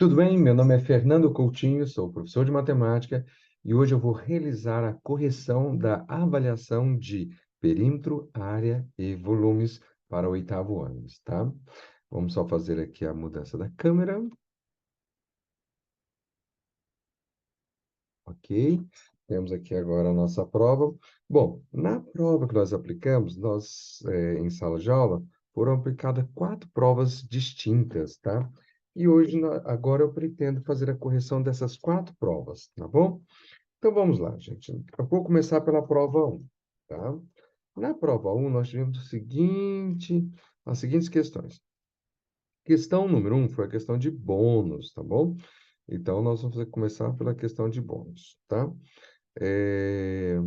tudo bem? Meu nome é Fernando Coutinho, sou professor de matemática e hoje eu vou realizar a correção da avaliação de perímetro, área e volumes para o oitavo ano, tá? Vamos só fazer aqui a mudança da câmera, ok? Temos aqui agora a nossa prova. Bom, na prova que nós aplicamos, em sala de aula, foram aplicadas 4 provas distintas, tá? E hoje, agora eu pretendo fazer a correção dessas 4 provas, tá bom? Então vamos lá, gente. Eu vou começar pela prova 1, tá? Na prova 1, nós tivemos as seguintes questões. Questão número 1 foi a questão de bônus, tá bom? Então, nós vamos começar pela questão de bônus, tá? É,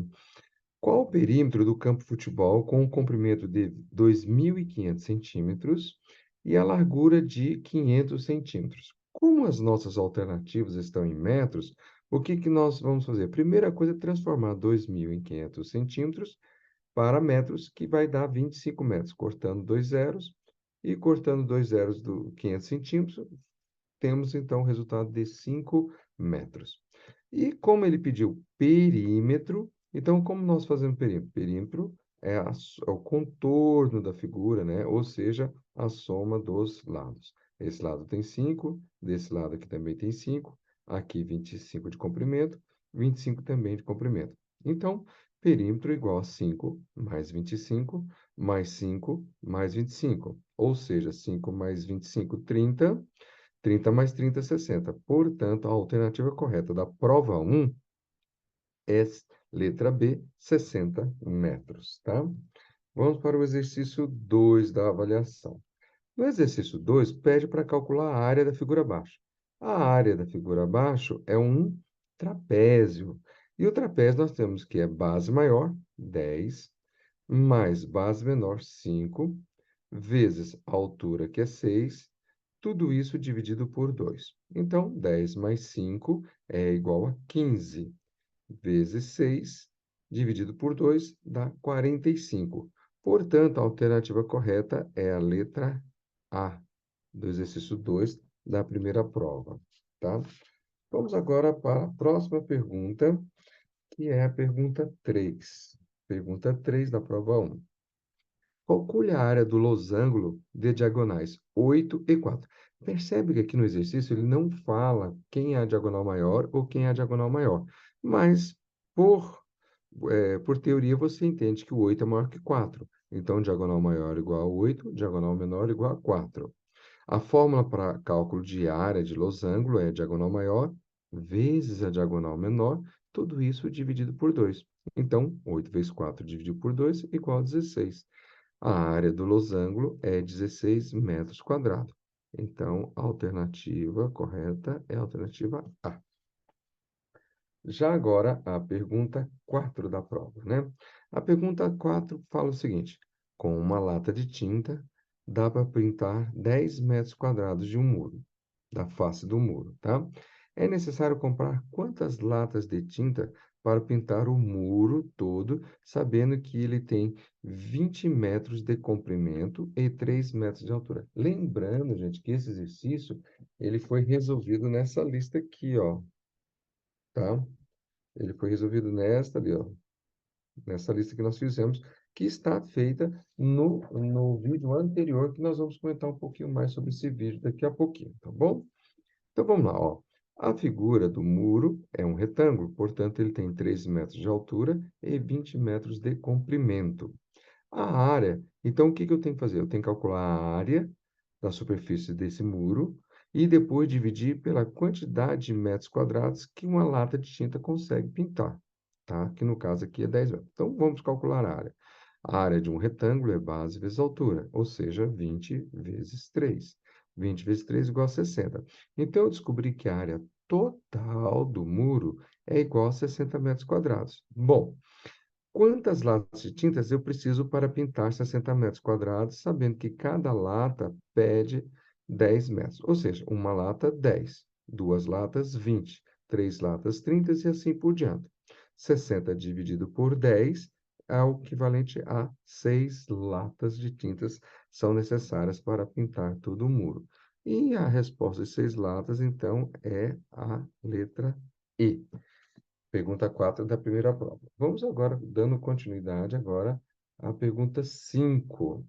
Qual o perímetro do campo de futebol com um comprimento de 2.500 centímetros e a largura de 500 centímetros? Como as nossas alternativas estão em metros, o que que nós vamos fazer? A primeira coisa é transformar 2.000 em 500 centímetros para metros, que vai dar 25 metros, cortando 2 zeros e cortando 2 zeros do 500 centímetros, temos então o resultado de 5 metros. E como ele pediu perímetro, então como nós fazemos perímetro? Perímetro é o contorno da figura, né? Ou seja, a soma dos lados. Esse lado tem 5, desse lado aqui também tem 5, aqui 25 de comprimento, 25 também de comprimento. Então, perímetro igual a 5 mais 25, mais 5 mais 25. Ou seja, 5 mais 25, 30. 30 mais 30, 60. Portanto, a alternativa correta da prova 1 é letra B, 60 metros, tá? Vamos para o exercício 2 da avaliação. No exercício 2, pede para calcular a área da figura abaixo. A área da figura abaixo é um trapézio. E o trapézio nós temos que é base maior, 10, mais base menor, 5, vezes a altura, que é 6, tudo isso dividido por 2. Então, 10 mais 5 é igual a 15, vezes 6, dividido por 2, dá 45. Portanto, a alternativa correta é a letra A, do exercício 2 da primeira prova, tá? Vamos agora para a próxima pergunta, que é a pergunta 3. Pergunta 3 da prova 1. Calcule a área do losango de diagonais 8 e 4. Percebe que aqui no exercício ele não fala quem é a diagonal maior ou quem é a diagonal maior. Mas, por teoria, você entende que o 8 é maior que 4. Então, diagonal maior igual a 8, diagonal menor igual a 4. A fórmula para cálculo de área de losango é a diagonal maior vezes a diagonal menor, tudo isso dividido por 2. Então, 8 vezes 4 dividido por 2 igual a 16. A área do losango é 16 metros quadrados. Então, a alternativa correta é a alternativa A. Já agora, a pergunta 4 da prova, né? A pergunta 4 fala o seguinte: com uma lata de tinta, dá para pintar 10 metros quadrados de um muro, da face do muro, tá? É necessário comprar quantas latas de tinta para pintar o muro todo, sabendo que ele tem 20 metros de comprimento e 3 metros de altura. Lembrando, gente, que esse exercício ele foi resolvido nessa lista aqui, ó, tá? Ele foi resolvido nesta ali, ó, nessa lista que nós fizemos, que está feita no vídeo anterior, que nós vamos comentar um pouquinho mais sobre esse vídeo daqui a pouquinho, tá bom? Então vamos lá, ó. A figura do muro é um retângulo, portanto, ele tem 13 metros de altura e 20 metros de comprimento. A área, então o que que eu tenho que fazer? Eu tenho que calcular a área da superfície desse muro e depois dividir pela quantidade de metros quadrados que uma lata de tinta consegue pintar, tá? Que no caso aqui é 10 metros. Então vamos calcular a área. A área de um retângulo é base vezes altura, ou seja, 20 vezes 3. 20 vezes 3 igual a 60. Então eu descobri que a área total do muro é igual a 60 metros quadrados. Bom, quantas latas de tintas eu preciso para pintar 60 metros quadrados, sabendo que cada lata pede 10 metros? Ou seja, uma lata, 10, duas latas, 20, três latas, 30 e assim por diante. 60 dividido por 10 é o equivalente a 6 latas de tintas são necessárias para pintar todo o muro. E a resposta de 6 latas, então, é a letra E. Pergunta 4 da primeira prova. Vamos agora, dando continuidade agora à pergunta 5.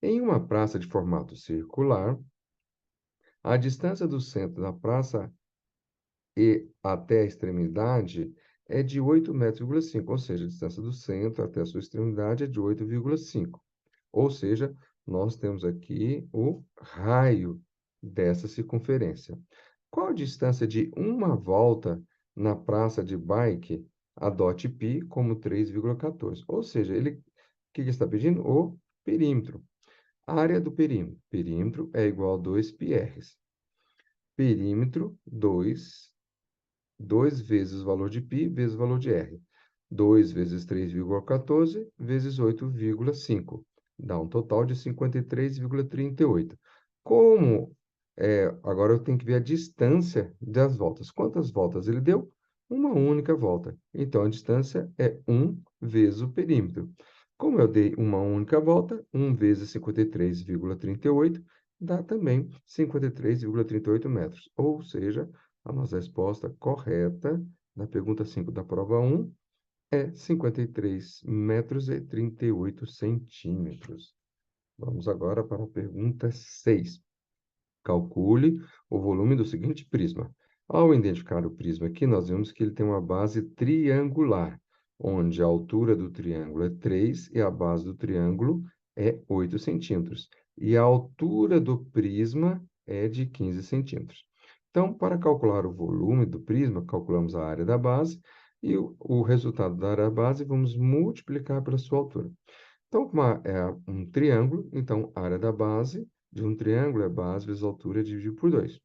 Em uma praça de formato circular, a distância do centro da praça e até a extremidade é de 8,5 metros, ou seja, a distância do centro até a sua extremidade é de 8,5. Ou seja, nós temos aqui o raio dessa circunferência. Qual a distância de uma volta na praça de bike? Adote π como 3,14. Ou seja, o que ele está pedindo? O perímetro. A área do perímetro. Perímetro é igual a 2πr. Perímetro, 2 vezes o valor de π vezes o valor de r. 2 vezes 3,14 vezes 8,5. Dá um total de 53,38. Como agora eu tenho que ver a distância das voltas. Quantas voltas ele deu? Uma única volta. Então, a distância é 1 vezes o perímetro. Como eu dei uma única volta, 1 vezes 53,38 dá também 53,38 metros. Ou seja, a nossa resposta correta na pergunta 5 da prova 1 é 53 metros e 38 centímetros. Vamos agora para a pergunta 6. Calcule o volume do seguinte prisma. Ao identificar o prisma aqui, nós vemos que ele tem uma base triangular, onde a altura do triângulo é 3 e a base do triângulo é 8 centímetros. E a altura do prisma é de 15 centímetros. Então, para calcular o volume do prisma, calculamos a área da base e o resultado da área da base vamos multiplicar pela sua altura. Então, como é um triângulo, então a área da base de um triângulo é base vezes altura dividido por 2.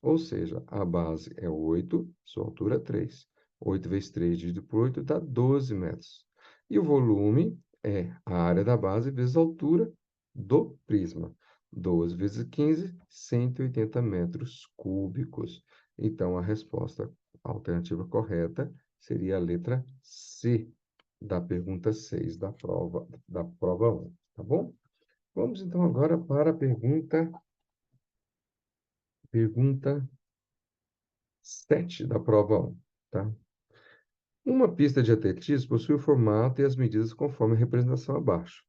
Ou seja, a base é 8, sua altura é 3. 8 vezes 3 dividido por 8 dá 12 metros. E o volume é a área da base vezes a altura do prisma. 12 vezes 15, 180 metros cúbicos. Então, a resposta alternativa correta seria a letra C da pergunta 6 da prova 1, tá bom? Vamos então agora para a pergunta 7 da prova 1, tá? Uma pista de atletismo possui o formato e as medidas conforme a representação abaixo.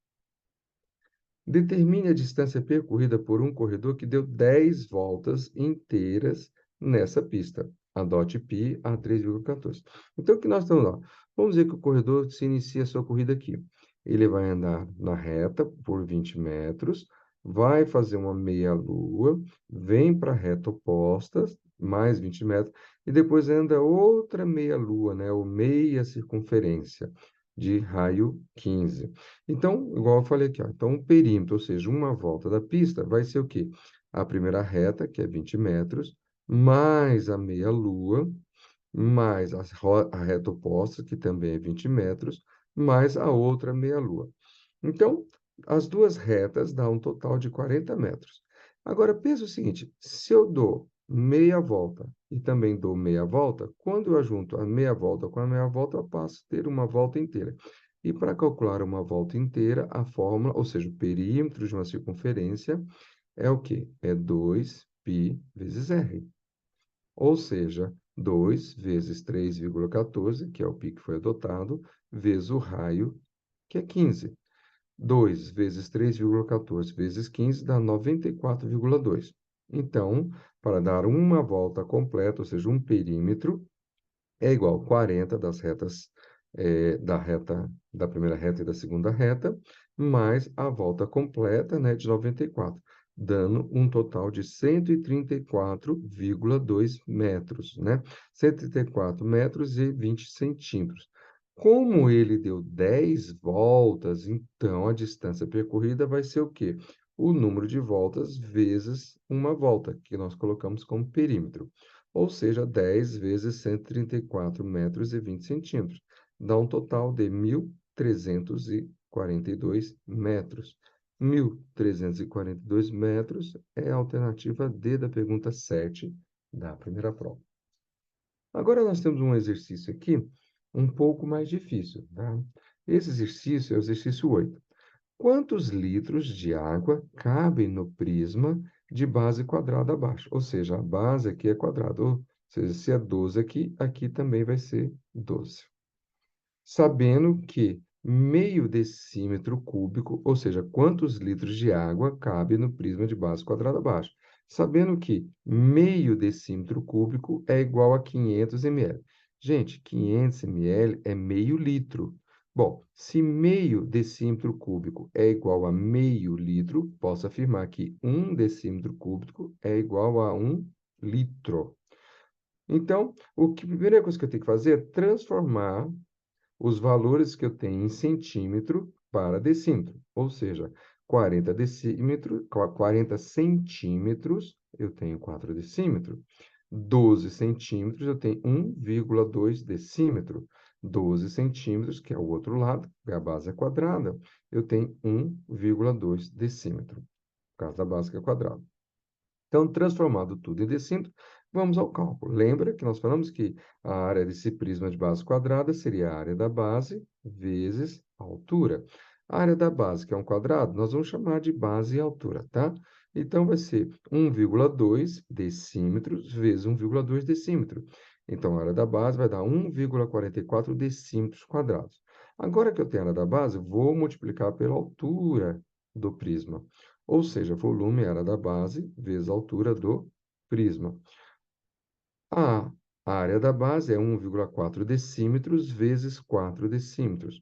Determine a distância percorrida por um corredor que deu 10 voltas inteiras nessa pista. Adote π a 3,14. Então, o que nós estamos lá? Vamos dizer que o corredor se inicia a sua corrida aqui. Ele vai andar na reta por 20 metros, vai fazer uma meia-lua, vem para a reta oposta, mais 20 metros, e depois anda outra meia-lua, né, ou meia circunferência, de raio 15. Então, igual eu falei aqui, ó, então o perímetro, ou seja, uma volta da pista, vai ser o quê? A primeira reta, que é 20 metros, mais a meia-lua, mais a reta oposta, que também é 20 metros, mais a outra meia-lua. Então, as duas retas dão um total de 40 metros. Agora, pensa o seguinte, se eu dou meia volta e também dou meia volta, quando eu junto a meia volta com a meia volta, eu passo a ter uma volta inteira. E para calcular uma volta inteira, a fórmula, ou seja, o perímetro de uma circunferência, é o quê? É 2π vezes r. Ou seja, 2 vezes 3,14, que é o π que foi adotado, vezes o raio, que é 15. 2 vezes 3,14 vezes 15 dá 94,2. Então, para dar uma volta completa, ou seja, um perímetro, é igual a 40 das retas, da primeira reta e da segunda reta, mais a volta completa, né, de 94, dando um total de 134,2 metros, né? 134 metros e 20 centímetros. Como ele deu 10 voltas, então a distância percorrida vai ser o quê? O número de voltas vezes uma volta, que nós colocamos como perímetro. Ou seja, 10 vezes 134 metros e 20 centímetros. Dá um total de 1.342 metros. 1.342 metros é a alternativa D da pergunta 7 da primeira prova. Agora nós temos um exercício aqui um pouco mais difícil, tá? Esse exercício é o exercício 8. Quantos litros de água cabem no prisma de base quadrada abaixo. Ou seja, a base aqui é quadrada. Ou seja, se é 12 aqui, aqui também vai ser 12. Sabendo que meio decímetro cúbico, ou seja, quantos litros de água cabe no prisma de base quadrada abaixo. Sabendo que meio decímetro cúbico é igual a 500 ml. Gente, 500 ml é meio litro. Bom, se meio decímetro cúbico é igual a meio litro, posso afirmar que 1 decímetro cúbico é igual a 1 litro. Então, a primeira coisa que eu tenho que fazer é transformar os valores que eu tenho em centímetro para decímetro, ou seja, 40 centímetros, eu tenho 4 decímetros. 12 centímetros, eu tenho 1,2 decímetro. 12 centímetros, que é o outro lado, a base é quadrada, eu tenho 1,2 decímetro, por causa da base que é quadrada. Então, transformado tudo em decímetro, vamos ao cálculo. Lembra que nós falamos que a área desse prisma de base quadrada seria a área da base vezes a altura. A área da base, que é um quadrado, nós vamos chamar de base e altura, tá? Então, vai ser 1,2 decímetros vezes 1,2 decímetro. Então, a área da base vai dar 1,44 decímetros quadrados. Agora que eu tenho a área da base, vou multiplicar pela altura do prisma. Ou seja, volume era da base vezes a altura do prisma. A área da base é 1,4 decímetros vezes 4 decímetros.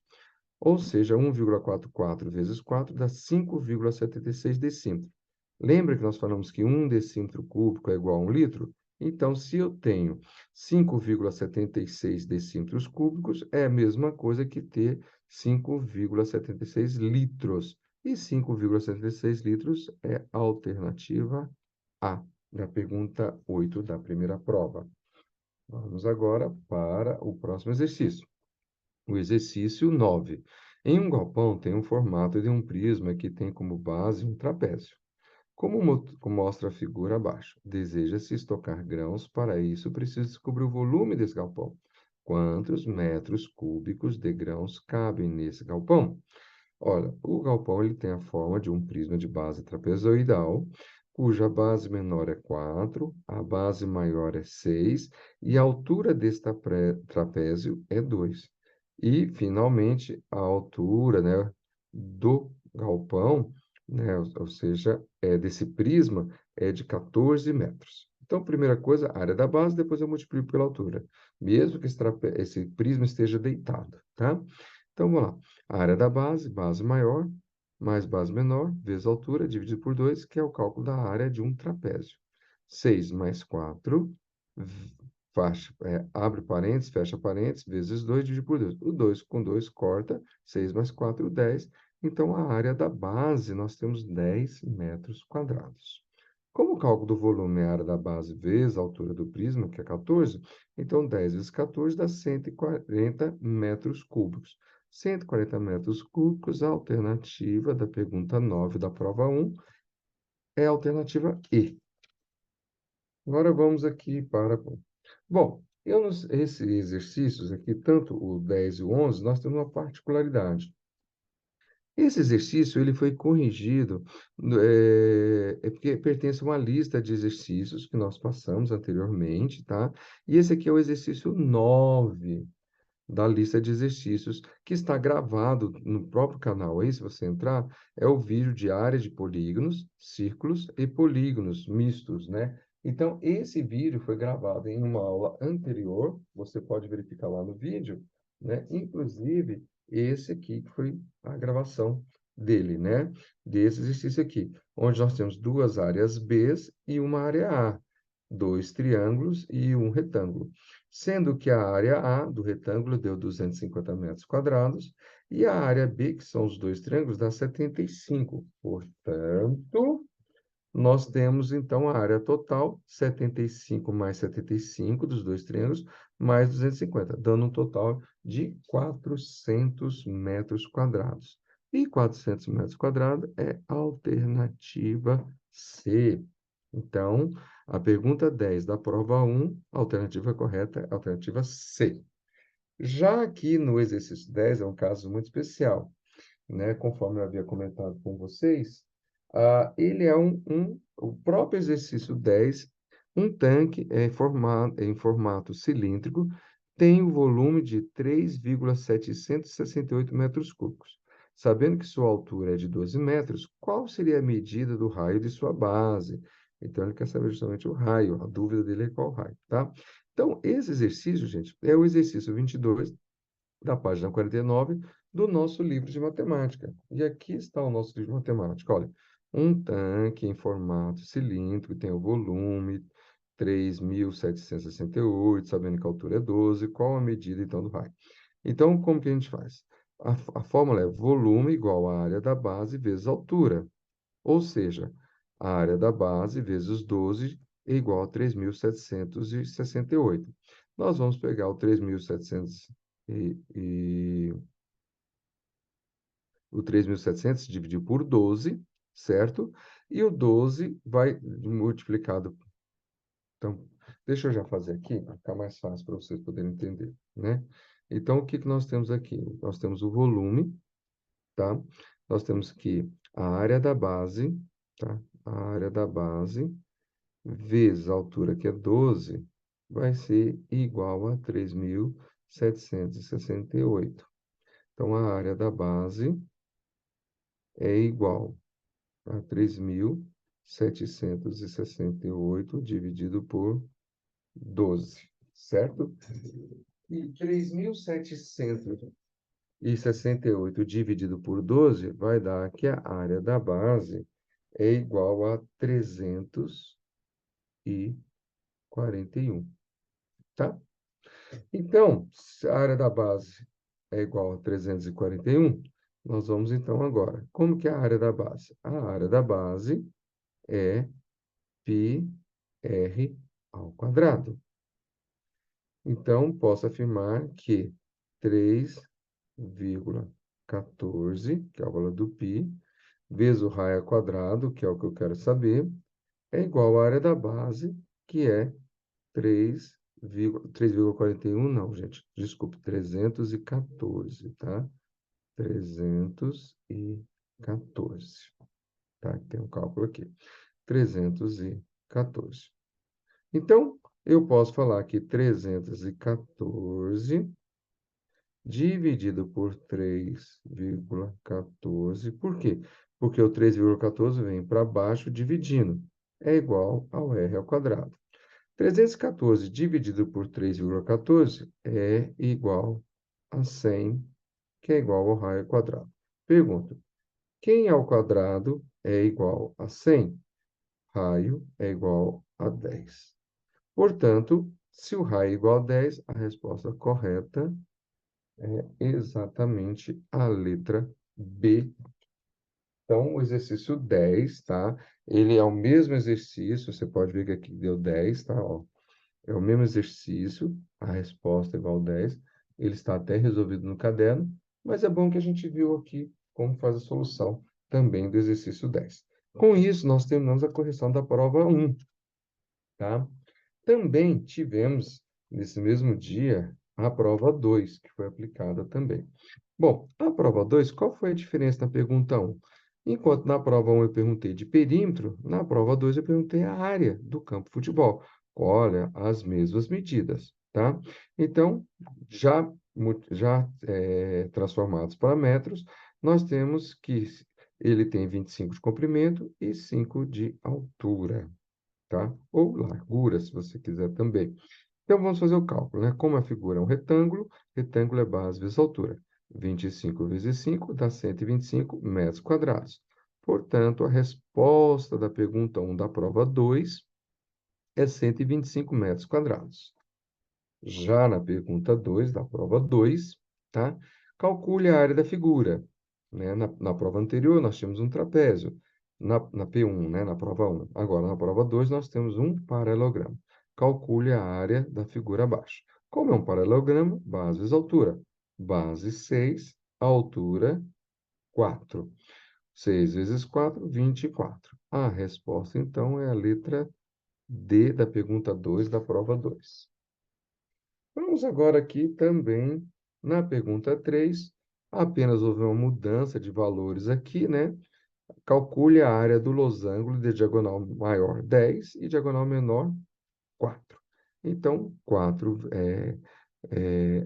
Ou seja, 1,44 vezes 4 dá 5,76 decímetros. Lembra que nós falamos que 1 decímetro cúbico é igual a 1 litro? Então, se eu tenho 5,76 decímetros cúbicos, é a mesma coisa que ter 5,76 litros. E 5,76 litros é a alternativa A, da pergunta 8 da primeira prova. Vamos agora para o próximo exercício. O exercício 9. Em um galpão tem um formato de um prisma que tem como base um trapézio. Como mostra a figura abaixo, deseja-se estocar grãos, para isso precisa descobrir o volume desse galpão. Quantos metros cúbicos de grãos cabem nesse galpão? Olha, o galpão ele tem a forma de um prisma de base trapezoidal, cuja base menor é 4, a base maior é 6 e a altura desse trapézio é 2. E, finalmente, a altura, né, do galpão, né, ou seja, desse prisma, é de 14 metros. Então, primeira coisa, a área da base, depois eu multiplico pela altura, mesmo que esse prisma esteja deitado, tá? Então, vamos lá. A área da base, base maior, mais base menor, vezes a altura, dividido por 2, que é o cálculo da área de um trapézio. 6 mais 4, abre parênteses, fecha parênteses, vezes 2, dividido por 2. O 2 com 2 corta, 6 mais 4, 10. Então, a área da base, nós temos 10 metros quadrados. Como o cálculo do volume é a área da base vezes a altura do prisma, que é 14, então 10 vezes 14 dá 140 metros cúbicos. 140 metros cúbicos, a alternativa da pergunta 9 da prova 1 é a alternativa E. Agora vamos aqui para... Bom, esses exercícios aqui, tanto o 10 e o 11, nós temos uma particularidade. Esse exercício ele foi corrigido, porque pertence a uma lista de exercícios que nós passamos anteriormente, tá? E esse aqui é o exercício 9 da lista de exercícios, que está gravado no próprio canal aí, se você entrar, é o vídeo de área de polígonos, círculos e polígonos mistos, né? Então, esse vídeo foi gravado em uma aula anterior, você pode verificar lá no vídeo, né? Inclusive, esse aqui que foi a gravação dele, né? Desse exercício aqui, onde nós temos duas áreas B e uma área A, dois triângulos e um retângulo, sendo que a área A do retângulo deu 250 metros quadrados e a área B, que são os dois triângulos, dá 75. Portanto, nós temos, então, a área total, 75 mais 75 dos dois triângulos, mais 250, dando um total de 400 metros quadrados. E 400 metros quadrados é a alternativa C. Então, a pergunta 10 da prova 1, a alternativa correta é a alternativa C. Já aqui no exercício 10 é um caso muito especial, né? Conforme eu havia comentado com vocês, Ele é o próprio exercício 10, um tanque em formato cilíndrico, tem o volume de 3,768 metros cúbicos. Sabendo que sua altura é de 12 metros, qual seria a medida do raio de sua base? Então, ele quer saber justamente o raio, a dúvida dele é qual raio, tá? Então, esse exercício, gente, é o exercício 22 da página 49 do nosso livro de matemática. E aqui está o nosso livro de matemática. Olha, um tanque em formato cilíndrico tem o volume 3.768, sabendo que a altura é 12, qual a medida, então, do raio? Então, como que a gente faz? A fórmula é volume igual à área da base vezes a altura. Ou seja, a área da base vezes 12 é igual a 3.768. Nós vamos pegar o 3.700 o 3.700 dividir por 12, certo? E o 12 vai multiplicado. Então, deixa eu já fazer aqui, para ficar mais fácil para vocês poderem entender, né? Então, o que que nós temos aqui? Nós temos o volume, tá? Nós temos que a área da base, tá? A área da base vezes a altura, que é 12, vai ser igual a 3.768. Então, a área da base é igual a 3.768 dividido por 12, certo? E 3.768 dividido por 12 vai dar que a área da base é igual a 341, tá? Então, se a área da base é igual a 341, nós vamos então agora. Como que é a área da base? A área da base é πr ao quadrado. Então, posso afirmar que 3,14, que é o valor do π, vezes o raio ao quadrado, que é o que eu quero saber, é igual à área da base, que é 3,41, não, gente, desculpe, 314, tá? 314, tá? Tem um cálculo aqui. 314. Então, eu posso falar que 314 dividido por 3,14. Por quê? Porque o 3,14 vem para baixo dividindo. É igual ao R ao quadrado. 314 dividido por 3,14 é igual a 100, que é igual ao raio ao quadrado. Pergunta: quem ao quadrado é igual a 100? Raio é igual a 10. Portanto, se o raio é igual a 10, a resposta correta é exatamente a letra B. Então, o exercício 10, tá? Ele é o mesmo exercício, você pode ver que aqui deu 10, tá? Ó, é o mesmo exercício, a resposta é igual a 10. Ele está até resolvido no caderno, mas é bom que a gente viu aqui como faz a solução também do exercício 10. Com isso, nós terminamos a correção da prova 1, tá? Também tivemos, nesse mesmo dia, a prova 2, que foi aplicada também. Bom, a prova 2, qual foi a diferença na pergunta 1? Enquanto na prova 1 eu perguntei de perímetro, na prova 2 eu perguntei a área do campo de futebol. Olha, as mesmas medidas, tá? Então, transformados para metros, nós temos que ele tem 25 de comprimento e 5 de altura, tá? Ou largura, se você quiser também. Então, vamos fazer o cálculo, né? Como a figura é um retângulo, retângulo é base vezes altura. 25 vezes 5 dá 125 metros quadrados. Portanto, a resposta da pergunta 1 da prova 2 é 125 metros quadrados. Já na pergunta 2 da prova 2, tá? Calcule a área da figura, né? Na prova anterior, nós tínhamos um trapézio. Na P1, né? Na prova 1. Agora, na prova 2, nós temos um paralelogramo. Calcule a área da figura abaixo. Como é um paralelogramo, base vezes altura. Base 6, altura 4. 6 vezes 4, 24. A resposta, então, é a letra D da pergunta 2 da prova 2. Vamos agora aqui também na pergunta 3. Apenas houve uma mudança de valores aqui, né? Calcule a área do losango de diagonal maior 10 e diagonal menor 4. Então, 4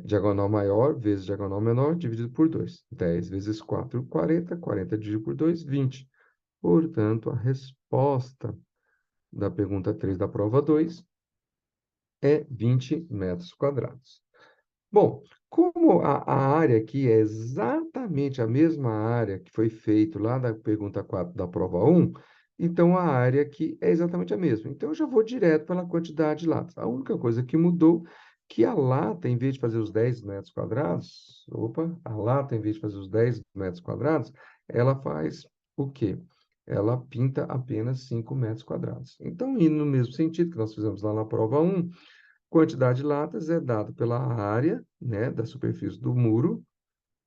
diagonal maior vezes diagonal menor dividido por 2. 10 vezes 4, 40. 40 dividido por 2, 20. Portanto, a resposta da pergunta 3 da prova 2 é 20 metros quadrados. Bom, como a área aqui é exatamente a mesma área que foi feito lá na pergunta 4 da prova 1, então a área aqui é exatamente a mesma. Então, eu já vou direto pela quantidade de latas. A única coisa que mudou que a lata, em vez de fazer os 10 metros quadrados, a lata, em vez de fazer os 10 metros quadrados, ela faz o quê? Ela pinta apenas 5 metros quadrados. Então, indo no mesmo sentido que nós fizemos lá na prova 1, quantidade de latas é dado pela área, né, da superfície do muro,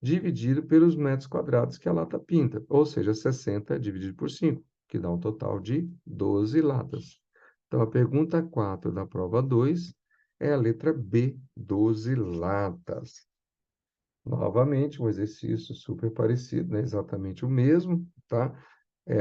dividido pelos metros quadrados que a lata pinta, ou seja, 60 dividido por 5, que dá um total de 12 latas. Então, a pergunta 4 da prova 2 é a letra B, 12 latas. Novamente, um exercício super parecido, né? Exatamente o mesmo, tá?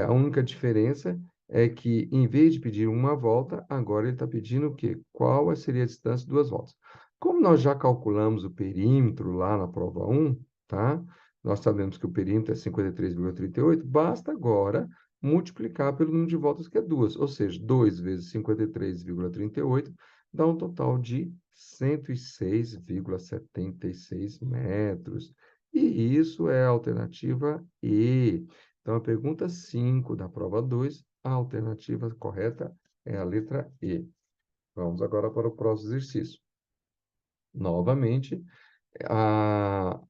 A única diferença é que, em vez de pedir uma volta, agora ele está pedindo o quê? Qual seria a distância de duas voltas? Como nós já calculamos o perímetro lá na prova 1, tá? Nós sabemos que o perímetro é 53,38, basta agora multiplicar pelo número de voltas, que é 2, ou seja, 2 vezes 53,38 dá um total de 106,76 metros. E isso é a alternativa E. Então, a pergunta 5 da prova 2, a alternativa correta é a letra E. Vamos agora para o próximo exercício. Novamente,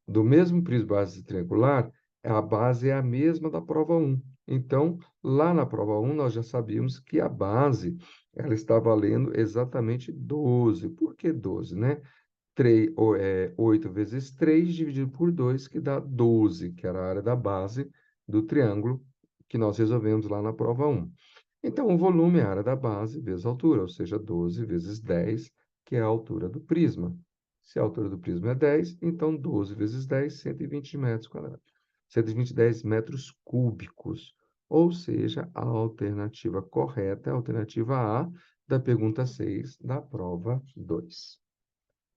do mesmo prisma base triangular, a base é a mesma da prova 1. Então, lá na prova 1, nós já sabíamos que a base ela está valendo exatamente 12. Por que 12, né? 8 vezes 3 dividido por 2, que dá 12, que era a área da base do triângulo que nós resolvemos lá na prova 1. Então, o volume é a área da base vezes a altura, ou seja, 12 vezes 10, que é a altura do prisma. Se a altura do prisma é 10, então 12 vezes 10, 120 metros quadrados. 120 metros cúbicos. Ou seja, a alternativa correta é a alternativa A da pergunta 6 da prova 2.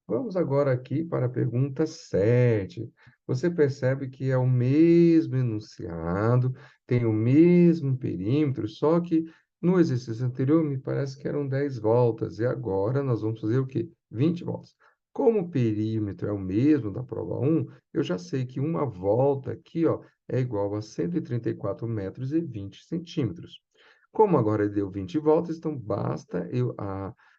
Vamos agora aqui para a pergunta 7. Você percebe que é o mesmo enunciado, tem o mesmo perímetro, só que no exercício anterior me parece que eram 10 voltas, e agora nós vamos fazer o quê? 20 voltas. Como o perímetro é o mesmo da prova 1, eu já sei que uma volta aqui, ó, é igual a 134 metros e 20 centímetros. Como agora ele deu 20 voltas, então basta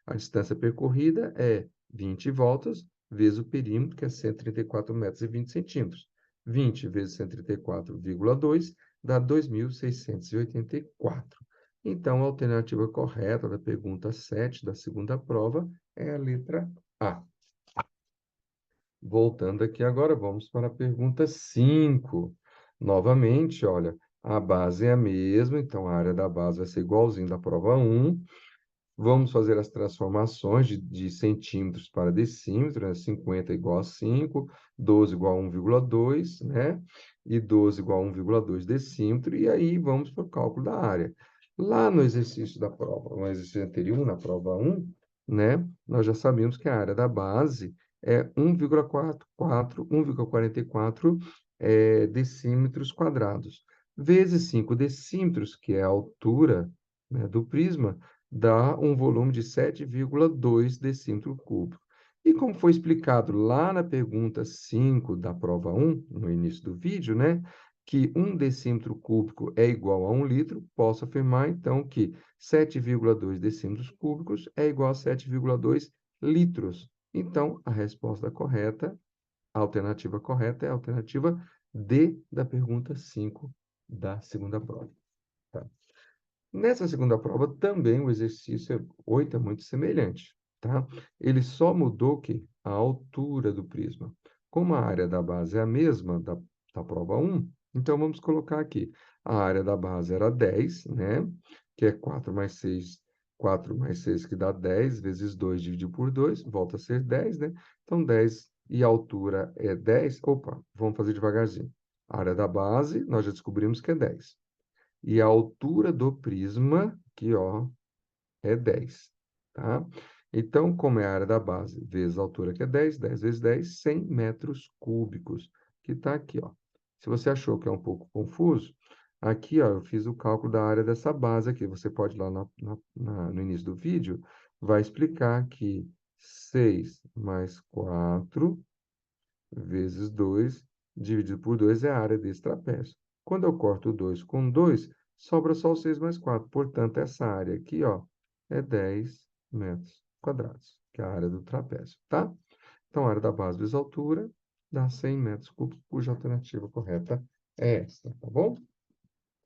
a distância percorrida é 20 voltas vezes o perímetro, que é 134 metros e 20 centímetros. 20 vezes 134,2 dá 2.684. Então, a alternativa correta da pergunta 7 da segunda prova é a letra A. Voltando aqui agora, vamos para a pergunta 5. Novamente, olha, a base é a mesma, então a área da base vai ser igualzinho da prova 1. Vamos fazer as transformações de centímetros para decímetro, né? 50 igual a 5, 12 igual a 1,2, né? E 12 igual a 1,2 decímetro, e aí vamos para o cálculo da área. Lá no exercício da prova, no exercício anterior, na prova 1, né? Nós já sabemos que a área da base é 1,44 decímetros quadrados, vezes 5 decímetros, que é a altura, né, do prisma, dá um volume de 7,2 decímetro cúbico. E como foi explicado lá na pergunta 5 da prova 1, no início do vídeo, né, que 1 decímetro cúbico é igual a 1 litro, posso afirmar, então, que 7,2 decímetros cúbicos é igual a 7,2 litros. Então, a resposta correta, a alternativa correta é a alternativa D da pergunta 5 da segunda prova. Tá? Nessa segunda prova, também o exercício 8 é muito semelhante, tá? Ele só mudou que a altura do prisma. Como a área da base é a mesma da prova 1, então vamos colocar aqui. A área da base era 10, né? Que é 4 mais 6, 4 mais 6 que dá 10, vezes 2 dividido por 2, volta a ser 10, né? Então, 10 e a altura é 10. Opa, vamos fazer devagarzinho. A área da base, nós já descobrimos que é 10. e a altura do prisma, aqui, ó, é 10, tá? Então, como é a área da base vezes a altura, que é 10, 10 vezes 10, 100 metros cúbicos, que está aqui, ó. Se você achou que é um pouco confuso, aqui, ó, eu fiz o cálculo da área dessa base aqui. Você pode ir lá no início do vídeo, vai explicar que 6 mais 4 vezes 2 dividido por 2 é a área desse trapézio. Quando eu corto 2 com 2, sobra só o 6 mais 4. Portanto, essa área aqui, ó, é 10 metros quadrados, que é a área do trapézio, tá? Então, a área da base vezes a altura dá 100 metros cúbicos, cuja alternativa correta é essa, tá bom?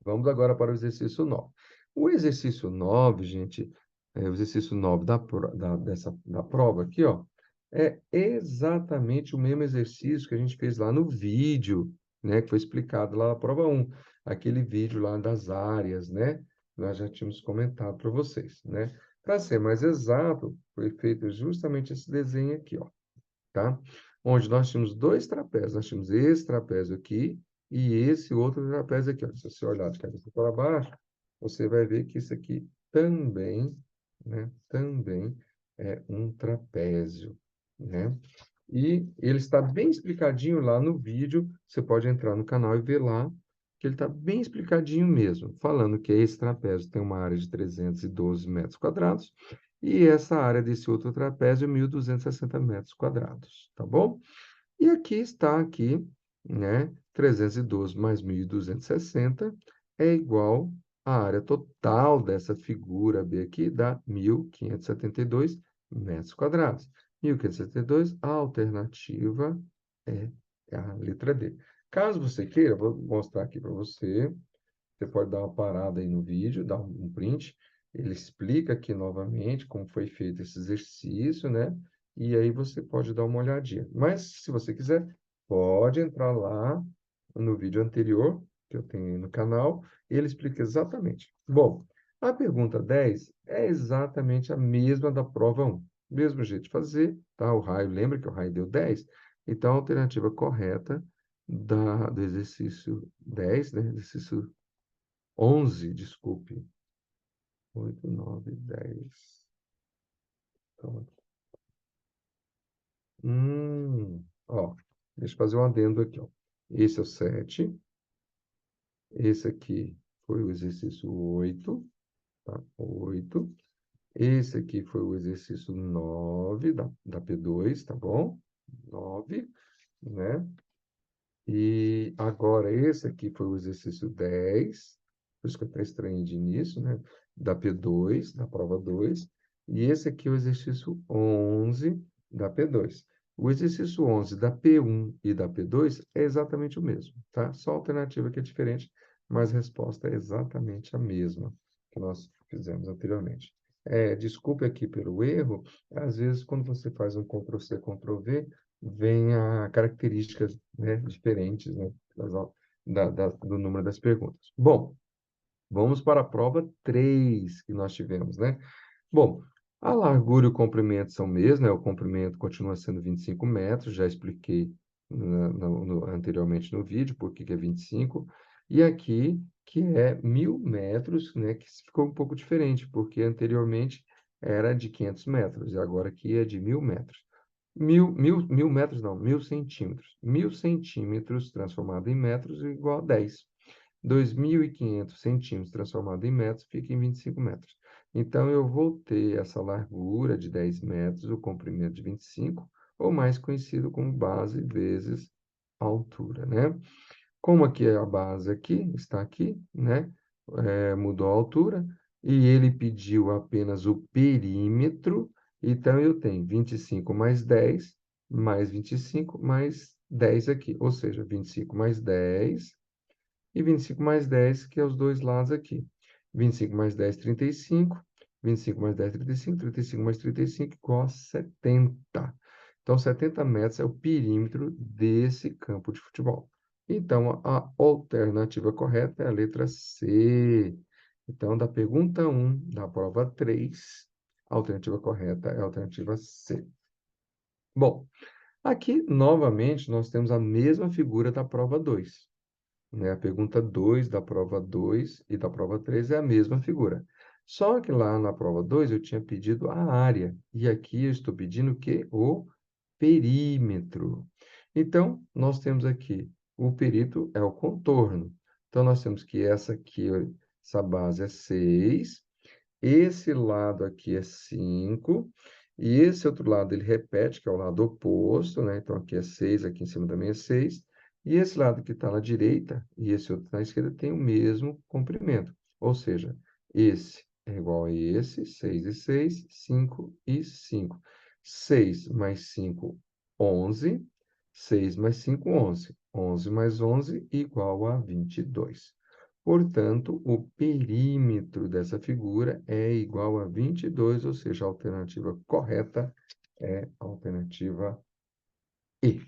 Vamos agora para o exercício 9. O exercício 9, gente, o exercício 9 da prova aqui, ó, é exatamente o mesmo exercício que a gente fez lá no vídeo, né, que foi explicado lá na prova 1, aquele vídeo lá das áreas, né? Nós já tínhamos comentado para vocês, né? Para ser mais exato, foi feito justamente esse desenho aqui, ó, tá? Onde nós tínhamos dois trapézios. Nós tínhamos esse trapézio aqui e esse outro trapézio aqui, ó. Se você olhar de cabeça para baixo, você vai ver que isso aqui também, né, também é um trapézio, né? E ele está bem explicadinho lá no vídeo. Você pode entrar no canal e ver lá que ele está bem explicadinho mesmo, falando que esse trapézio tem uma área de 312 metros quadrados e essa área desse outro trapézio, 1.260 metros quadrados, tá bom? E aqui está, aqui, né, 312 mais 1.260 é igual à área total dessa figura B aqui, dá 1.572 metros quadrados. 1.572, a alternativa é a letra D. Caso você queira, eu vou mostrar aqui para você. Você pode dar uma parada aí no vídeo, dar um print. Ele explica aqui novamente como foi feito esse exercício, né? E aí você pode dar uma olhadinha. Mas, se você quiser, pode entrar lá no vídeo anterior, que eu tenho aí no canal, e ele explica exatamente. Bom, a pergunta 10 é exatamente a mesma da prova 1. Mesmo jeito de fazer, tá? O raio, lembra que o raio deu 10? Então, a alternativa correta do exercício 10, né? Exercício 11, desculpe. 8, 9, 10. Pronto. Ó, deixa eu fazer um adendo aqui, ó. Esse é o 7. Esse aqui foi o exercício 8, tá? 8. Esse aqui foi o exercício 9 da P2, tá bom? 9, né? E agora, esse aqui foi o exercício 10, por isso que eu até estranhei de início, né? Da P2, da prova 2. E esse aqui é o exercício 11 da P2. O exercício 11 da P1 e da P2 é exatamente o mesmo, tá? Só a alternativa que é diferente, mas a resposta é exatamente a mesma que nós fizemos anteriormente. Desculpe aqui pelo erro, às vezes quando você faz um Ctrl+C, Ctrl+V, venha características, né, diferentes, né, do número das perguntas. Bom, vamos para a prova 3 que nós tivemos, né? Bom, a largura e o comprimento são mesmos, né? O comprimento continua sendo 25 metros, já expliquei anteriormente no vídeo por que é 25. E aqui, que é 1.000 metros, né? Que ficou um pouco diferente, porque anteriormente era de 500 metros, e agora aqui é de 1.000 metros. Mil metros não, 1.000 centímetros. 1.000 centímetros transformado em metros é igual a 10. 2.500 centímetros transformado em metros fica em 25 metros. Então, eu vou ter essa largura de 10 metros, o comprimento de 25, ou mais conhecido como base vezes altura, né? Como aqui é a base aqui, está aqui, né? Mudou a altura, e ele pediu apenas o perímetro, então eu tenho 25 mais 25 mais 10 aqui, ou seja, 25 mais 10 e 25 mais 10, que é os dois lados aqui. 25 mais 10, 35. 25 mais 10, 35. 35 mais 35 igual a 70. Então, 70 metros é o perímetro desse campo de futebol. Então, a alternativa correta é a letra C. Então, da pergunta 1 da prova 3, a alternativa correta é a alternativa C. Bom, aqui, novamente, nós temos a mesma figura da prova 2. né? A pergunta 2 da prova 2 e da prova 3 é a mesma figura. Só que lá na prova 2 eu tinha pedido a área, e aqui eu estou pedindo o quê? O perímetro. Então, nós temos aqui, o perímetro é o contorno. Então, nós temos que essa aqui, essa base é 6, esse lado aqui é 5, e esse outro lado ele repete, que é o lado oposto, né? Então, aqui é 6, aqui em cima também é 6. E esse lado que está na direita e esse outro na esquerda tem o mesmo comprimento. Ou seja, esse é igual a esse, 6 e 6, 5 e 5. 6 mais 5, 11. 6 mais 5, 11. 11 mais 11 igual a 22. Portanto, o perímetro dessa figura é igual a 22, ou seja, a alternativa correta é a alternativa E.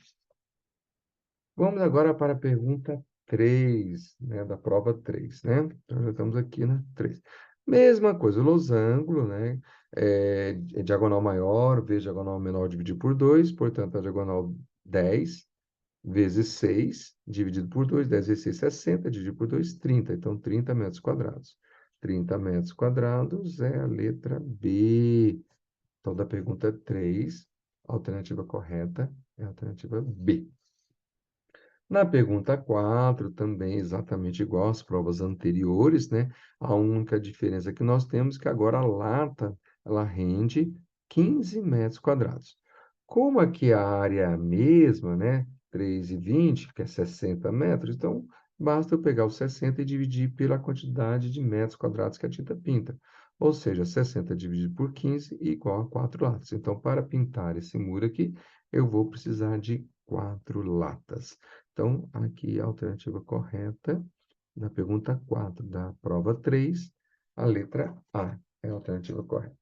Vamos agora para a pergunta 3, né, da prova 3, né? Então, já estamos aqui na 3. Mesma coisa, losango, né? É diagonal maior vezes diagonal menor dividido por 2, portanto, a diagonal 10 vezes 6, dividido por 2, 10 vezes 6, 60, dividido por 2, 30. Então, 30 metros quadrados. 30 metros quadrados é a letra B. Então, da pergunta 3, a alternativa correta é a alternativa B. Na pergunta 4, também exatamente igual às provas anteriores, né? A única diferença que nós temos é que agora a lata, ela rende 15 metros quadrados. Como aqui a área é a mesma, né? 3,20, que é 60 metros, então basta eu pegar os 60 e dividir pela quantidade de metros quadrados que a tinta pinta. Ou seja, 60 dividido por 15 igual a 4 latas. Então, para pintar esse muro aqui, eu vou precisar de 4 latas. Então, aqui a alternativa correta, na pergunta 4 da prova 3, a letra A é a alternativa correta.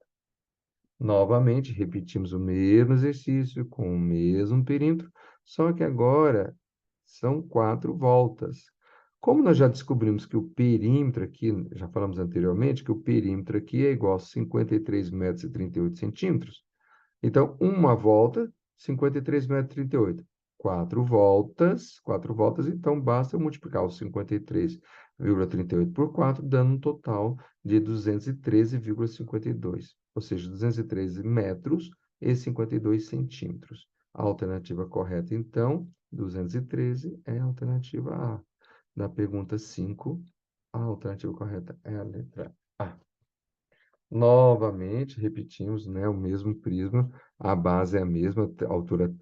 Novamente, repetimos o mesmo exercício com o mesmo perímetro, só que agora são 4 voltas. Como nós já descobrimos que o perímetro aqui, já falamos anteriormente, que o perímetro aqui é igual a 53 metros e 38 centímetros, então, uma volta, 53 metros e 38. Quatro voltas, então basta eu multiplicar os 53,38 por 4, dando um total de 213,52. Ou seja, 213 metros e 52 centímetros. A alternativa correta, então, 213 é a alternativa A. Na pergunta 5, a alternativa correta é a letra A. Novamente, repetimos, né, o mesmo prisma, a base é a mesma, a altura,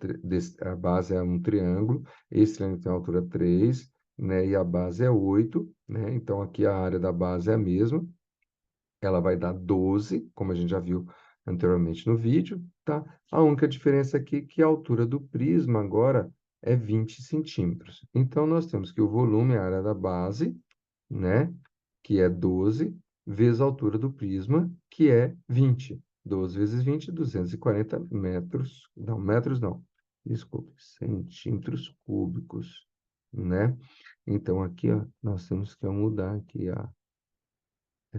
a base é um triângulo, esse triângulo tem a altura 3, né, e a base é 8, né, então aqui a área da base é a mesma, ela vai dar 12, como a gente já viu anteriormente no vídeo, tá? A única diferença aqui é que a altura do prisma agora é 20 centímetros. Então, nós temos que o volume, a área da base, né, que é 12, vezes a altura do prisma, que é 20. 12 vezes 20, 240 metros. Não, metros não. Desculpe, centímetros cúbicos, né? Então, aqui, ó, nós temos que mudar aqui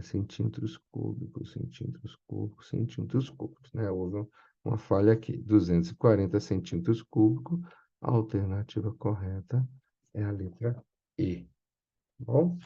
centímetros cúbicos, centímetros cúbicos, centímetros cúbicos, né? Houve uma falha aqui. 240 centímetros cúbicos. A alternativa correta é a letra E. Bom,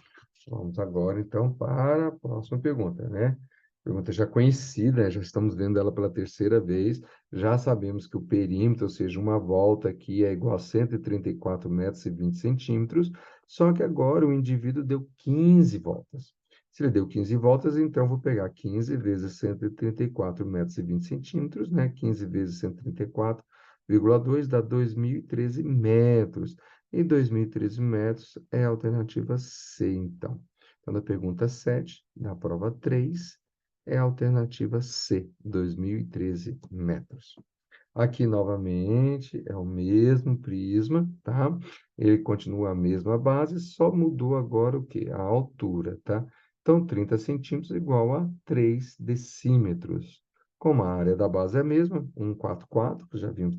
vamos agora, então, para a próxima pergunta, né? Pergunta já conhecida, já estamos vendo ela pela terceira vez, já sabemos que o perímetro, ou seja, uma volta aqui é igual a 134 metros e 20 centímetros, só que agora o indivíduo deu 15 voltas. Se ele deu 15 voltas, então eu vou pegar 15 vezes 134 metros e 20 centímetros, né? 15 vezes 134,2 dá 2.013 metros. E 2.013 metros é a alternativa C, então. Então, na pergunta 7, da prova 3, é a alternativa C, 2.013 metros. Aqui, novamente, é o mesmo prisma, tá? Ele continua a mesma base, só mudou agora o quê? A altura, tá? Então, 30 centímetros igual a 3 decímetros. Como a área da base é a mesma, 144, que já vimos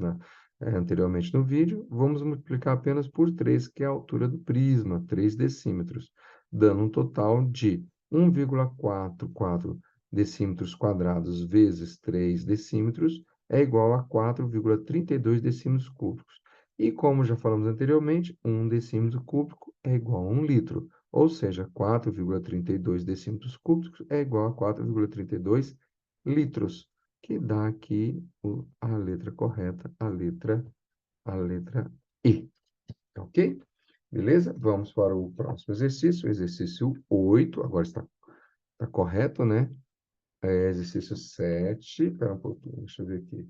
anteriormente no vídeo, vamos multiplicar apenas por 3, que é a altura do prisma, 3 decímetros, dando um total de 1,44 decímetros quadrados vezes 3 decímetros, é igual a 4,32 decímetros cúbicos. E como já falamos anteriormente, 1 decímetro cúbico é igual a 1 litro, ou seja, 4,32 decímetros cúbicos é igual a 4,32 litros, que dá aqui a letra correta, a letra E, ok? Beleza? Vamos para o próximo exercício, exercício 8, agora está correto, né? Exercício 7, espera um pouquinho, deixa eu ver aqui.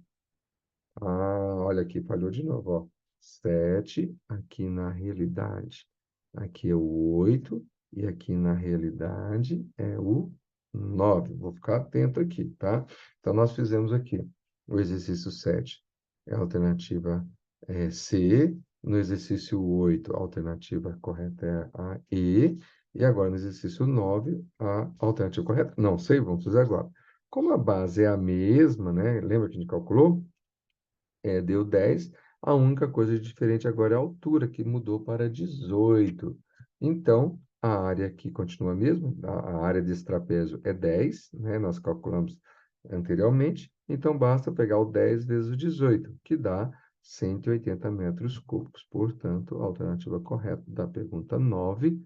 Olha aqui, falhou de novo, ó. 7, aqui na realidade, aqui é o 8, e aqui na realidade é o 9. Vou ficar atento aqui, tá? Então, nós fizemos aqui o exercício 7, é a alternativa C. No exercício 8, a alternativa correta é a E. E agora, no exercício 9, a alternativa correta? Não sei, vamos fazer agora. Como a base é a mesma, né? Lembra que a gente calculou? Deu 10. A única coisa diferente agora é a altura, que mudou para 18. Então, a área aqui continua a mesma. A área desse trapézio é 10, né? Nós calculamos anteriormente. Então, basta pegar o 10 vezes o 18, que dá 180 metros cúbicos. Portanto, a alternativa correta da pergunta 9,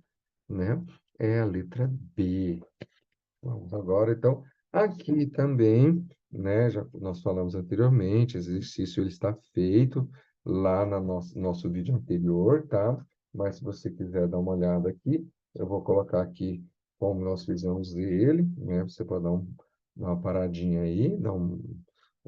né, é a letra B. Vamos agora, então, aqui também, né, já nós falamos anteriormente, esse exercício ele está feito lá no nosso vídeo anterior, tá? Mas se você quiser dar uma olhada aqui, eu vou colocar aqui como nós fizemos ele, né? Você pode dar uma paradinha aí, dar um,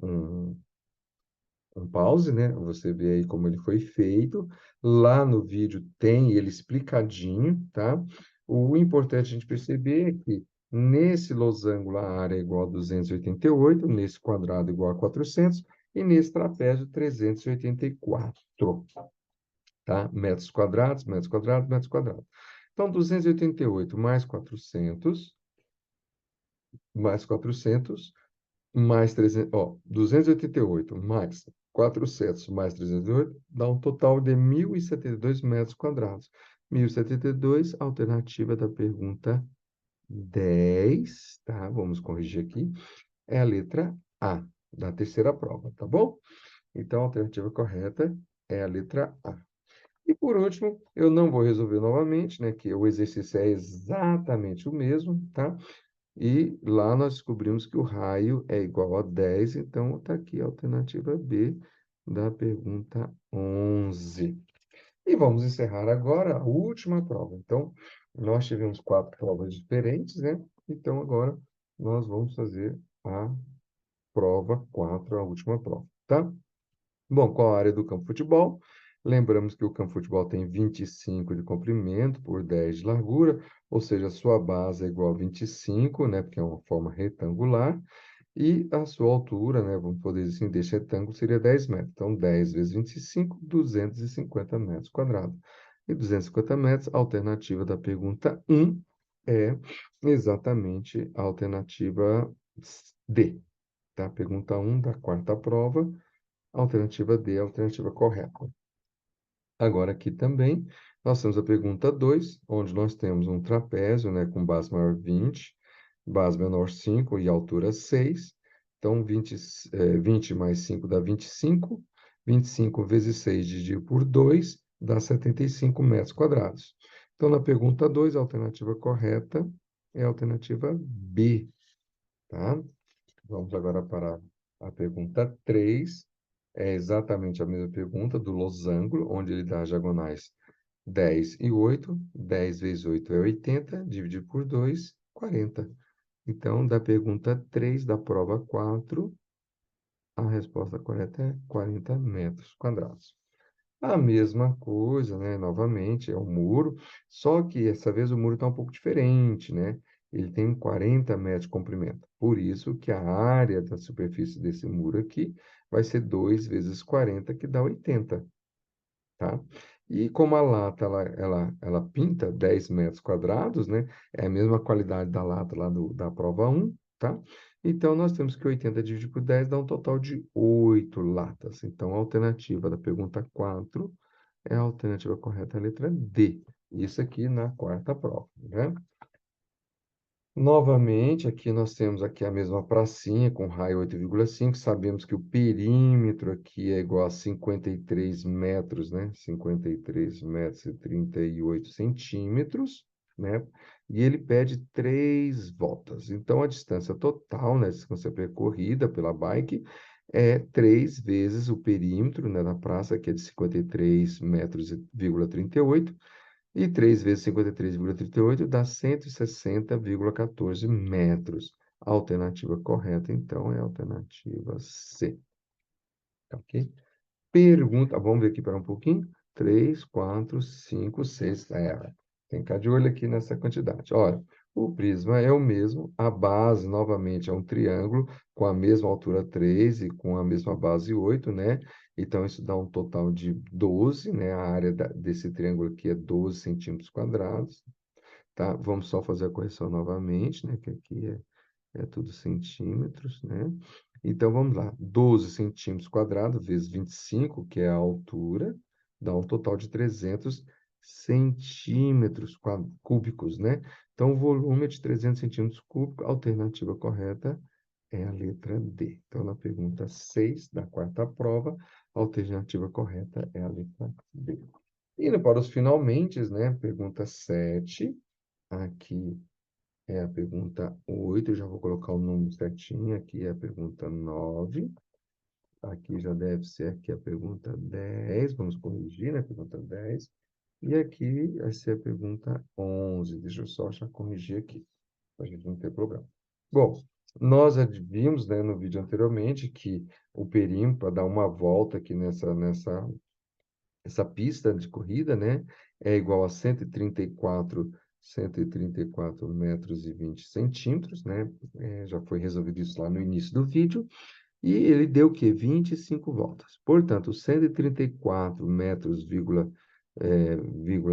um pause, né? Você vê aí como ele foi feito. Lá no vídeo tem ele explicadinho, tá? O importante a gente perceber é que nesse losango a área é igual a 288, nesse quadrado igual a 400 e nesse trapézio 384, tá? Metros quadrados, metros quadrados, metros quadrados. Então, 288 mais 400 mais 300, ó, 288 mais 400 mais 308 dá um total de 1.072 metros quadrados. 1.072, alternativa da pergunta 10, tá? Vamos corrigir aqui. É a letra A, da terceira prova, tá bom? Então, a alternativa correta é a letra A. E por último, eu não vou resolver novamente, né? Que o exercício é exatamente o mesmo, tá? E lá nós descobrimos que o raio é igual a 10, então está aqui a alternativa B da pergunta 11. E vamos encerrar agora a última prova. Então, nós tivemos 4 provas diferentes, né? Então, agora nós vamos fazer a prova 4, a última prova, tá? Bom, qual a área do campo de futebol? Lembramos que o campo de futebol tem 25 de comprimento por 10 de largura, ou seja, a sua base é igual a 25, né, porque é uma forma retangular, e a sua altura, né, vamos poder dizer assim, desse retângulo seria 10 metros. Então, 10 vezes 25, 250 metros quadrados. E 250 metros, a alternativa da pergunta 1 é exatamente a alternativa D, tá? Pergunta 1 da quarta prova. Alternativa D é a alternativa correta. Agora, aqui também, nós temos a pergunta 2, onde nós temos um trapézio, né, com base maior 20, base menor 5 e altura 6. Então, 20 mais 5 dá 25. 25 vezes 6 dividido por 2 dá 75 metros quadrados. Então, na pergunta 2, a alternativa correta é a alternativa B, tá? Vamos agora para a pergunta 3. É exatamente a mesma pergunta do losango, onde ele dá as diagonais 10 e 8. 10 vezes 8 é 80, dividido por 2, 40. Então, da pergunta 3 da prova 4, a resposta correta é 40 metros quadrados. A mesma coisa, né? Novamente, é o muro, só que essa vez o muro está um pouco diferente, né? Ele tem 40 metros de comprimento. Por isso que a área da superfície desse muro aqui vai ser 2 vezes 40, que dá 80, tá? E como a lata, ela pinta 10 metros quadrados, né? É a mesma qualidade da lata lá da prova 1, tá? Então, nós temos que 80 dividido por 10 dá um total de 8 latas. Então, a alternativa da pergunta 4 é a alternativa correta, a letra D. Isso aqui na quarta prova, né? Novamente, aqui nós temos aqui a mesma pracinha com raio 8,5. Sabemos que o perímetro aqui é igual a 53 metros, né? 53 metros e 38 centímetros, né? E ele pede 3 voltas. Então, a distância total, né, a distância percorrida pela bike é 3 vezes o perímetro, né, da praça, que é de 53 metros e 38. E 3 vezes 53,38 dá 160,14 metros. A alternativa correta, então, é a alternativa C. Ok? Pergunta, vamos ver aqui para um pouquinho. 3, 4, 5, 6. Tem que ficar de olho aqui nessa quantidade. Olha, o prisma é o mesmo, a base, novamente, é um triângulo com a mesma altura 3 e com a mesma base 8, né? Então, isso dá um total de 12, né? A área desse triângulo aqui é 12 centímetros quadrados, tá? Vamos só fazer a correção novamente, né? Que aqui é tudo centímetros, né? Então, vamos lá. 12 centímetros quadrados vezes 25, que é a altura, dá um total de 300 centímetros cúbicos, né? Então, o volume é de 300 centímetros cúbicos. A alternativa correta é a letra D. Então, na pergunta 6 da quarta prova, a alternativa correta é a letra D. Indo para os finalmente, né? Pergunta 7. Aqui é a pergunta 8. Eu já vou colocar o número certinho. Aqui é a pergunta 9. Aqui já deve ser aqui a pergunta 10. Vamos corrigir, né? Pergunta 10. E aqui vai ser a pergunta 11. Deixa eu só já corrigir aqui, para a gente não ter problema. Bom, nós já vimos, né, no vídeo anteriormente que o perímetro, para dar uma volta aqui essa pista de corrida, né, é igual a 134 metros e 20 centímetros, né? Já foi resolvido isso lá no início do vídeo. E ele deu o quê? 25 voltas. Portanto, 134 metros, vírgula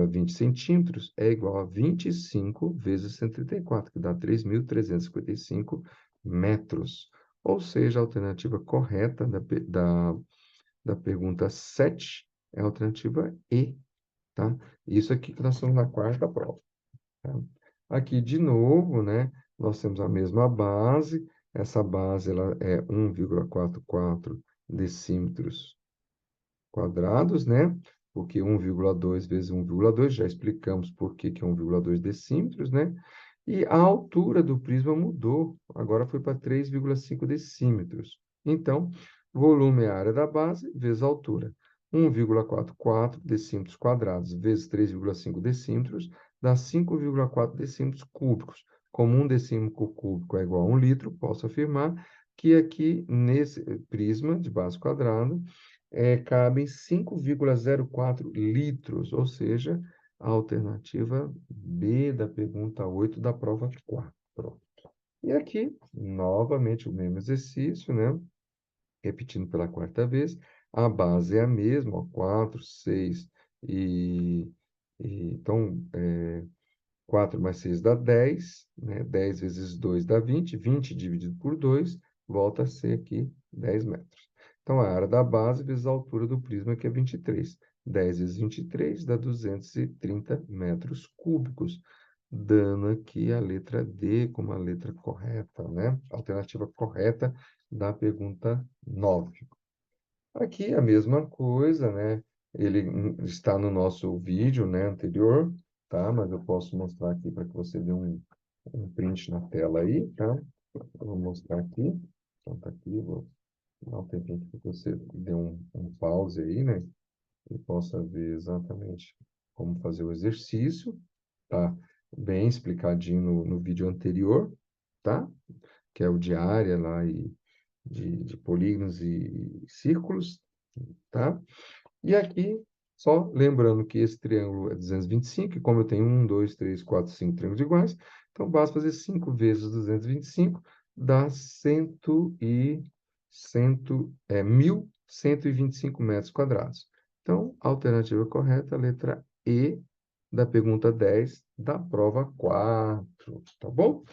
20 centímetros é igual a 25 vezes 134, que dá 3.355 metros. Ou seja, a alternativa correta da pergunta 7 é a alternativa E, tá? Isso aqui que nós estamos na quarta prova, tá? Aqui, de novo, né, nós temos a mesma base. Essa base ela é 1,44 decímetros quadrados, né? Porque 1,2 vezes 1,2, já explicamos por que que é 1,2 decímetros, né? E a altura do prisma mudou, agora foi para 3,5 decímetros. Então, volume é a área da base vezes a altura. 1,44 decímetros quadrados vezes 3,5 decímetros dá 5,4 decímetros cúbicos. Como 1 decímetro cúbico é igual a 1 litro, posso afirmar que aqui nesse prisma de base quadrada cabem 5,04 litros, ou seja, a alternativa B da pergunta 8 da prova 4. Pronto. E aqui, novamente, o mesmo exercício, né? Repetindo pela quarta vez, a base é a mesma, ó, 4, 6 então, 4 mais 6 dá 10, né? 10 vezes 2 dá 20, 20 dividido por 2 volta a ser aqui 10 metros. Então, a área da base vezes a altura do prisma, que é 23. 10 vezes 23 dá 230 metros cúbicos, dando aqui a letra D como a letra correta, né? A alternativa correta da pergunta 9. Aqui a mesma coisa, né? Ele está no nosso vídeo, né, anterior, tá? Mas eu posso mostrar aqui para que você dê um print na tela aí, tá? Eu vou mostrar aqui. Então, tá aqui, vou dar um tempinho para que você dê um pause aí, né? E possa ver exatamente como fazer o exercício, tá? Bem explicadinho no vídeo anterior, tá? Que é o de área lá e de polígonos e círculos, tá? E aqui, só lembrando que esse triângulo é 225, e como eu tenho 1, 2, 3, 4, 5 triângulos iguais, então basta fazer 5 vezes 225, dá 1.125 metros quadrados. Então, a alternativa correta é a letra E da pergunta 10 da prova 4, tá bom?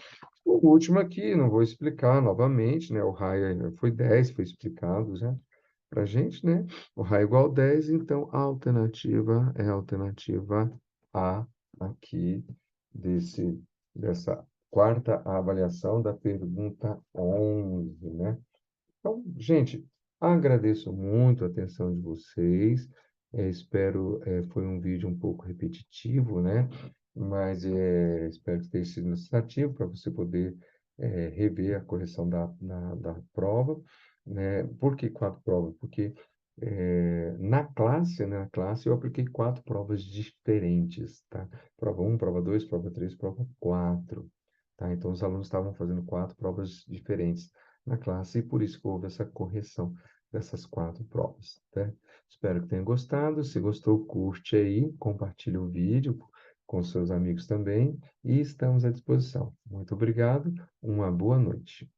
O último aqui, não vou explicar novamente, né? O raio foi 10, foi explicado já para a gente, né? O raio igual a 10, então a alternativa é a alternativa A aqui dessa quarta avaliação da pergunta 11, né? Então, gente, agradeço muito a atenção de vocês. Espero, foi um vídeo um pouco repetitivo, né? Mas espero que tenha sido ilustrativo para você poder rever a correção da prova, né? Por que quatro provas? Porque na classe, né, na classe eu apliquei quatro provas diferentes, tá? Prova um, prova 2, prova 3, prova 4, tá? Então, os alunos estavam fazendo quatro provas diferentes na classe, e por isso que houve essa correção dessas quatro provas, tá? Espero que tenha gostado. Se gostou, curte aí, compartilhe o vídeo com seus amigos também, e estamos à disposição. Muito obrigado, uma boa noite.